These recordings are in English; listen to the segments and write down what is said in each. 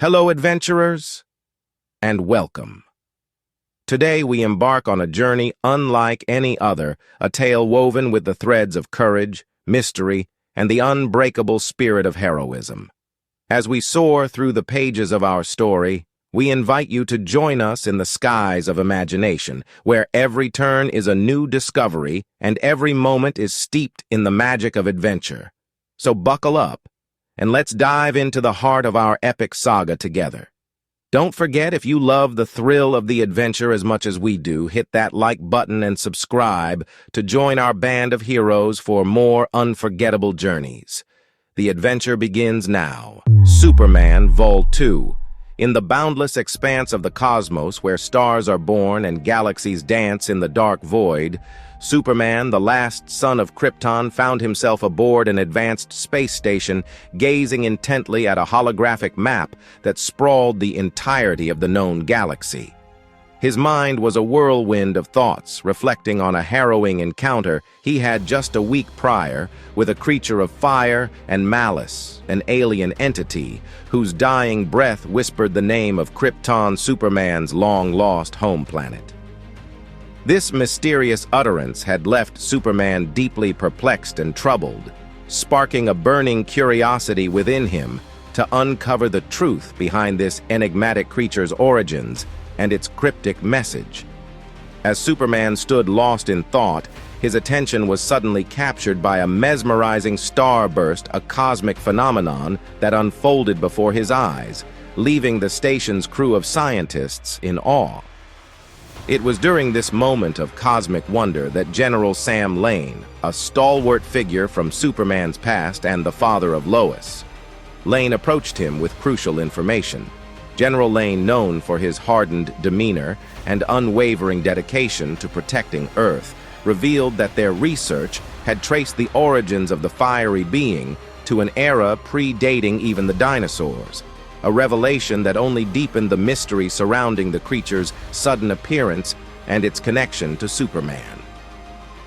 Hello, adventurers, and welcome. Today we embark on a journey unlike any other, a tale woven with the threads of courage, mystery, and the unbreakable spirit of heroism. As we soar through the pages of our story, we invite you to join us in the skies of imagination, where every turn is a new discovery and every moment is steeped in the magic of adventure. So buckle up, and let's dive into the heart of our epic saga together. Don't forget, if you love the thrill of the adventure as much as we do, hit that like button and subscribe to join our band of heroes for more unforgettable journeys. The adventure begins now. Superman Vol. 2. In the boundless expanse of the cosmos, where stars are born and galaxies dance in the dark void, Superman, the last son of Krypton, found himself aboard an advanced space station, gazing intently at a holographic map that sprawled the entirety of the known galaxy. His mind was a whirlwind of thoughts, reflecting on a harrowing encounter he had just a week prior with a creature of fire and malice, an alien entity whose dying breath whispered the name of Krypton, Superman's long-lost home planet. This mysterious utterance had left Superman deeply perplexed and troubled, sparking a burning curiosity within him to uncover the truth behind this enigmatic creature's origins and its cryptic message. As Superman stood lost in thought, his attention was suddenly captured by a mesmerizing starburst, a cosmic phenomenon that unfolded before his eyes, leaving the station's crew of scientists in awe. It was during this moment of cosmic wonder that General Sam Lane, a stalwart figure from Superman's past and the father of Lois. Lane approached him with crucial information. General Lane, known for his hardened demeanor and unwavering dedication to protecting Earth, revealed that their research had traced the origins of the fiery being to an era predating even the dinosaurs, a revelation that only deepened the mystery surrounding the creature's sudden appearance and its connection to Superman.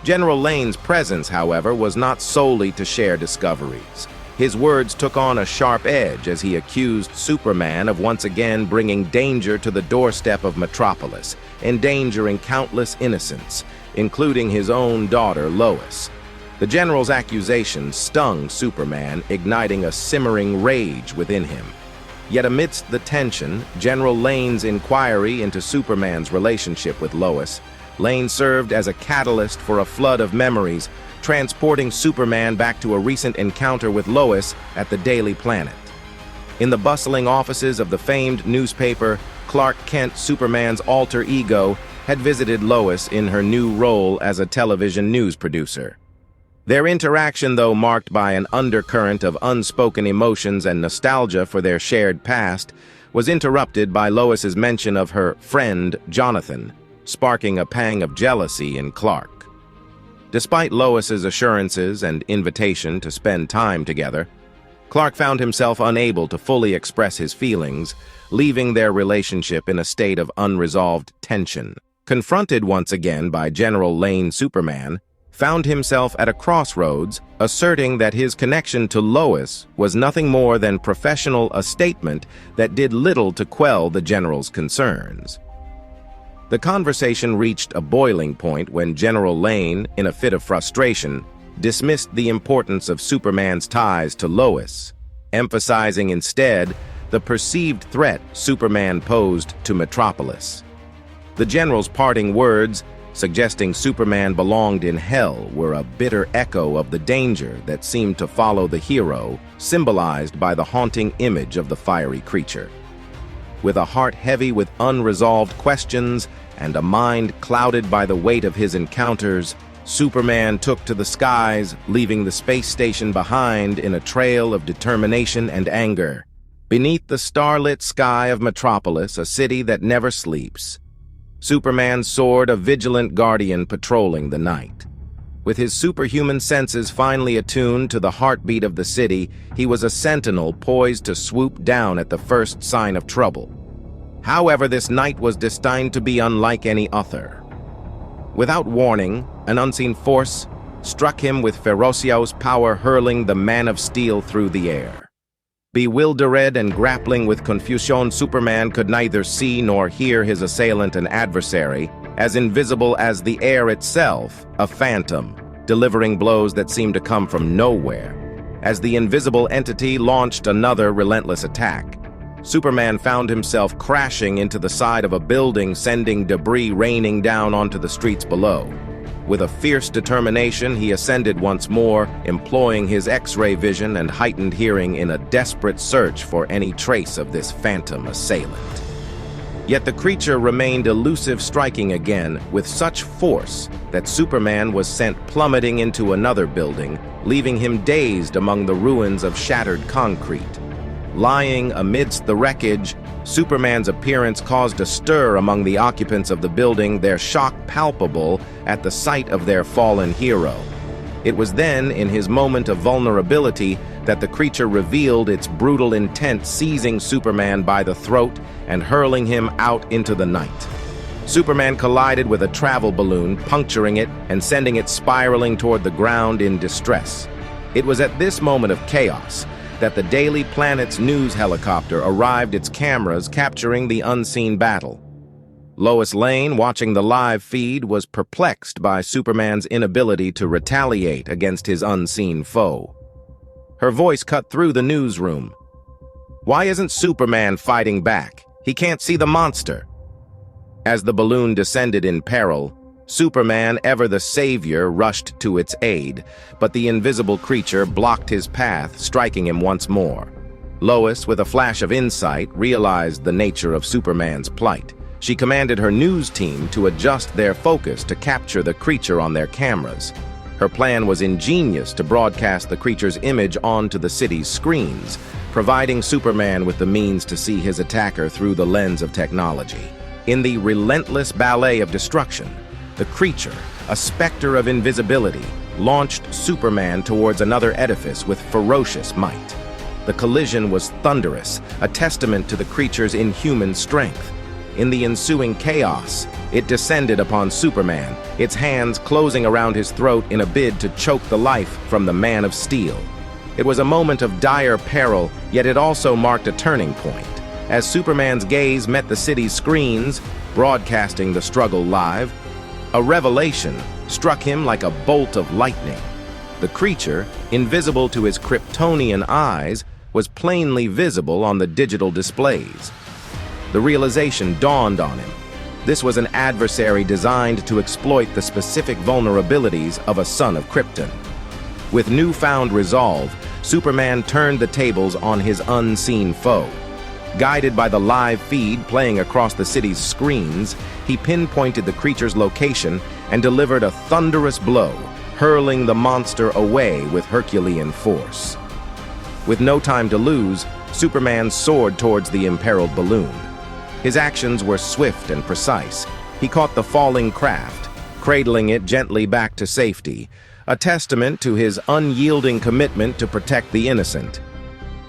General Lane's presence, however, was not solely to share discoveries. His words took on a sharp edge as he accused Superman of once again bringing danger to the doorstep of Metropolis, endangering countless innocents, including his own daughter, Lois. The general's accusation stung Superman, igniting a simmering rage within him. Yet amidst the tension, General Lane's inquiry into Superman's relationship with Lois, Lane served as a catalyst for a flood of memories, transporting Superman back to a recent encounter with Lois at the Daily Planet. In the bustling offices of the famed newspaper, Clark Kent, Superman's alter ego, had visited Lois in her new role as a television news producer. Their interaction, though marked by an undercurrent of unspoken emotions and nostalgia for their shared past, was interrupted by Lois's mention of her friend, Jonathan, sparking a pang of jealousy in Clark. Despite Lois's assurances and invitation to spend time together, Clark found himself unable to fully express his feelings, leaving their relationship in a state of unresolved tension. Confronted once again by General Lane, Superman found himself at a crossroads, asserting that his connection to Lois was nothing more than professional, a statement that did little to quell the general's concerns. The conversation reached a boiling point when General Lane, in a fit of frustration, dismissed the importance of Superman's ties to Lois, emphasizing instead the perceived threat Superman posed to Metropolis. The general's parting words, suggesting Superman belonged in hell, were a bitter echo of the danger that seemed to follow the hero, symbolized by the haunting image of the fiery creature. With a heart heavy with unresolved questions and a mind clouded by the weight of his encounters, Superman took to the skies, leaving the space station behind in a trail of determination and anger. Beneath the starlit sky of Metropolis, a city that never sleeps, Superman soared, a vigilant guardian patrolling the night. With his superhuman senses finely attuned to the heartbeat of the city, he was a sentinel poised to swoop down at the first sign of trouble. However, this night was destined to be unlike any other. Without warning, an unseen force struck him with Ferocio's power, hurling the Man of Steel through the air. Bewildered and grappling with confusion, Superman could neither see nor hear his assailant and adversary, as invisible as the air itself, a phantom, delivering blows that seemed to come from nowhere. As the invisible entity launched another relentless attack, Superman found himself crashing into the side of a building, sending debris raining down onto the streets below. With a fierce determination, he ascended once more, employing his X-ray vision and heightened hearing in a desperate search for any trace of this phantom assailant. Yet the creature remained elusive, striking again with such force that Superman was sent plummeting into another building, leaving him dazed among the ruins of shattered concrete. Lying amidst the wreckage, Superman's appearance caused a stir among the occupants of the building, their shock palpable at the sight of their fallen hero. It was then, in his moment of vulnerability, that the creature revealed its brutal intent, seizing Superman by the throat and hurling him out into the night. Superman collided with a travel balloon, puncturing it and sending it spiraling toward the ground in distress. It was at this moment of chaos that the Daily Planet's news helicopter arrived, its cameras capturing the unseen battle. Lois Lane, watching the live feed, was perplexed by Superman's inability to retaliate against his unseen foe. Her voice cut through the newsroom. "Why isn't Superman fighting back? He can't see the monster." As the balloon descended in peril, Superman, ever the savior, rushed to its aid, but the invisible creature blocked his path, striking him once more. Lois, with a flash of insight, realized the nature of Superman's plight. She commanded her news team to adjust their focus to capture the creature on their cameras. Her plan was ingenious to broadcast the creature's image onto the city's screens, providing Superman with the means to see his attacker through the lens of technology. In the relentless ballet of destruction, the creature, a specter of invisibility, launched Superman towards another edifice with ferocious might. The collision was thunderous, a testament to the creature's inhuman strength. In the ensuing chaos, it descended upon Superman, its hands closing around his throat in a bid to choke the life from the Man of Steel. It was a moment of dire peril, yet it also marked a turning point. As Superman's gaze met the city's screens, broadcasting the struggle live, a revelation struck him like a bolt of lightning. The creature, invisible to his Kryptonian eyes, was plainly visible on the digital displays. The realization dawned on him. This was an adversary designed to exploit the specific vulnerabilities of a son of Krypton. With newfound resolve, Superman turned the tables on his unseen foe. Guided by the live feed playing across the city's screens, he pinpointed the creature's location and delivered a thunderous blow, hurling the monster away with Herculean force. With no time to lose, Superman soared towards the imperiled balloon. His actions were swift and precise. He caught the falling craft, cradling it gently back to safety, a testament to his unyielding commitment to protect the innocent.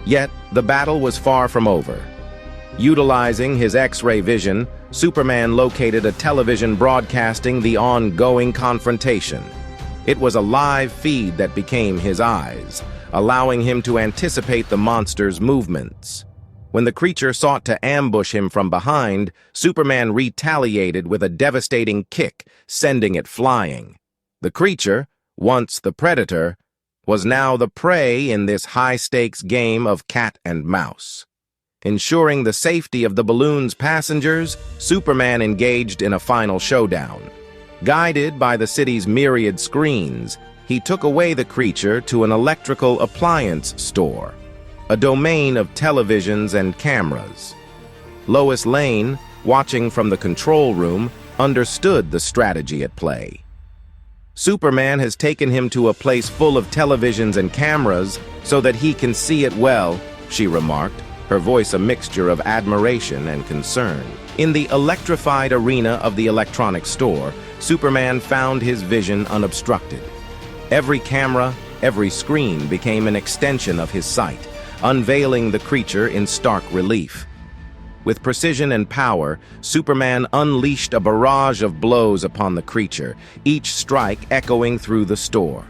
Yet, the battle was far from over. Utilizing his X-ray vision, Superman located a television broadcasting the ongoing confrontation. It was a live feed that became his eyes, allowing him to anticipate the monster's movements. When the creature sought to ambush him from behind, Superman retaliated with a devastating kick, sending it flying. The creature, once the predator, was now the prey in this high-stakes game of cat and mouse. Ensuring the safety of the balloon's passengers, Superman engaged in a final showdown. Guided by the city's myriad screens, he took away the creature to an electrical appliance store, a domain of televisions and cameras. Lois Lane, watching from the control room, understood the strategy at play. Superman has taken him to a place full of televisions and cameras so that he can see it well, she remarked, her voice a mixture of admiration and concern. In the electrified arena of the electronics store, Superman found his vision unobstructed. Every camera, every screen became an extension of his sight, unveiling the creature in stark relief. With precision and power, Superman unleashed a barrage of blows upon the creature, each strike echoing through the store.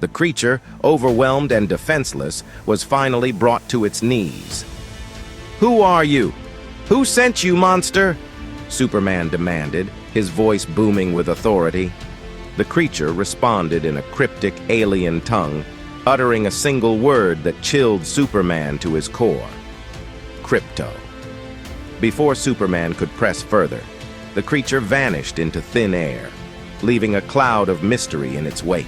The creature, overwhelmed and defenseless, was finally brought to its knees. "Who are you? Who sent you, monster?" Superman demanded, his voice booming with authority. The creature responded in a cryptic alien tongue, uttering a single word that chilled Superman to his core. Crypto. Before Superman could press further, the creature vanished into thin air, leaving a cloud of mystery in its wake.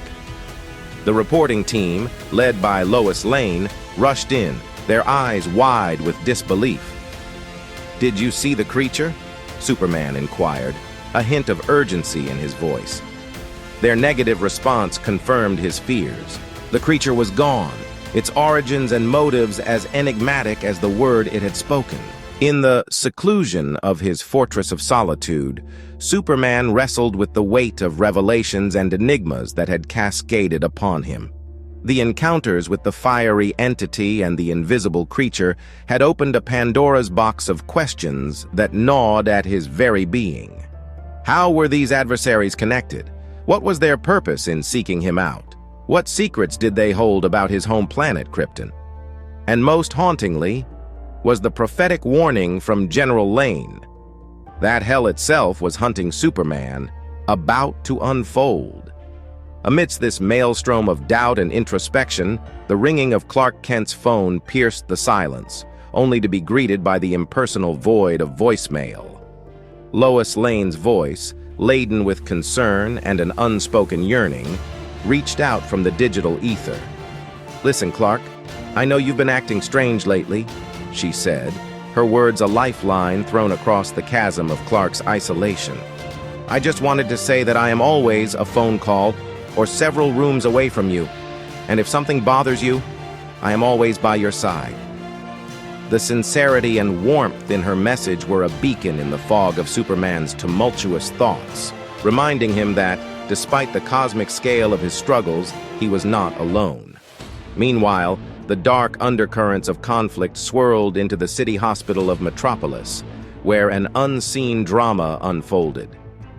The reporting team, led by Lois Lane, rushed in, their eyes wide with disbelief. "Did you see the creature?" Superman inquired, a hint of urgency in his voice. Their negative response confirmed his fears. The creature was gone, its origins and motives as enigmatic as the word it had spoken. In the seclusion of his fortress of solitude, Superman wrestled with the weight of revelations and enigmas that had cascaded upon him. The encounters with the fiery entity and the invisible creature had opened a Pandora's box of questions that gnawed at his very being. How were these adversaries connected? What was their purpose in seeking him out? What secrets did they hold about his home planet, Krypton? And most hauntingly, was the prophetic warning from General Lane that hell itself was hunting Superman, about to unfold. Amidst this maelstrom of doubt and introspection, the ringing of Clark Kent's phone pierced the silence, only to be greeted by the impersonal void of voicemail. Lois Lane's voice, laden with concern and an unspoken yearning, reached out from the digital ether. "Listen, Clark, I know you've been acting strange lately," she said, her words a lifeline thrown across the chasm of Clark's isolation. "I just wanted to say that I am always a phone call or several rooms away from you, and if something bothers you, I am always by your side." The sincerity and warmth in her message were a beacon in the fog of Superman's tumultuous thoughts, reminding him that, despite the cosmic scale of his struggles, he was not alone. Meanwhile, the dark undercurrents of conflict swirled into the city hospital of Metropolis, where an unseen drama unfolded.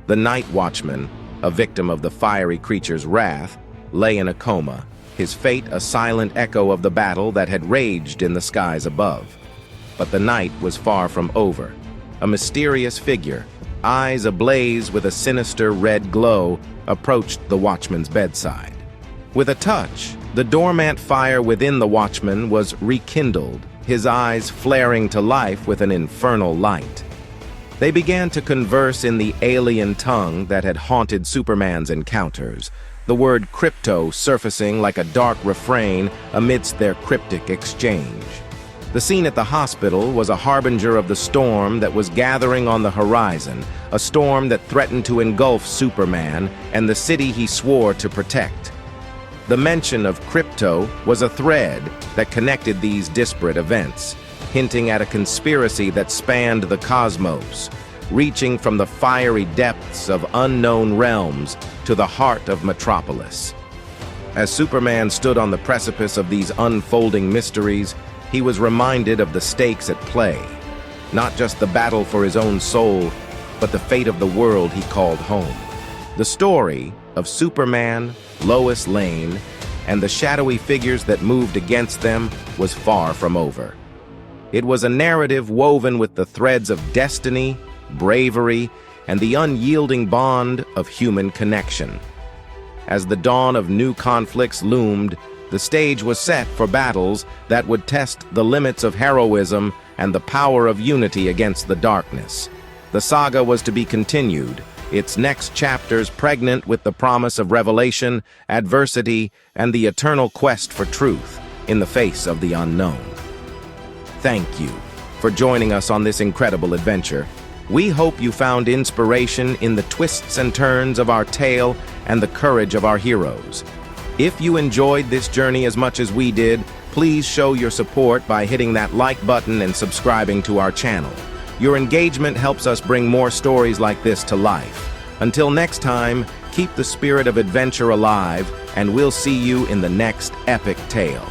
The night watchman, a victim of the fiery creature's wrath, lay in a coma, his fate a silent echo of the battle that had raged in the skies above. But the night was far from over. A mysterious figure, eyes ablaze with a sinister red glow, approached the watchman's bedside. With a touch, the dormant fire within the watchman was rekindled, his eyes flaring to life with an infernal light. They began to converse in the alien tongue that had haunted Superman's encounters, the word crypto surfacing like a dark refrain amidst their cryptic exchange. The scene at the hospital was a harbinger of the storm that was gathering on the horizon, a storm that threatened to engulf Superman and the city he swore to protect. The mention of crypto was a thread that connected these disparate events, hinting at a conspiracy that spanned the cosmos, reaching from the fiery depths of unknown realms to the heart of Metropolis. As Superman stood on the precipice of these unfolding mysteries, he was reminded of the stakes at play, not just the battle for his own soul, but the fate of the world he called home. The story of Superman, Lois Lane, and the shadowy figures that moved against them was far from over. It was a narrative woven with the threads of destiny, bravery, and the unyielding bond of human connection. As the dawn of new conflicts loomed, the stage was set for battles that would test the limits of heroism and the power of unity against the darkness. The saga was to be continued, its next chapters pregnant with the promise of revelation, adversity, and the eternal quest for truth in the face of the unknown. Thank you for joining us on this incredible adventure. We hope you found inspiration in the twists and turns of our tale and the courage of our heroes. If you enjoyed this journey as much as we did, please show your support by hitting that like button and subscribing to our channel. Your engagement helps us bring more stories like this to life. Until next time, keep the spirit of adventure alive, and we'll see you in the next epic tale.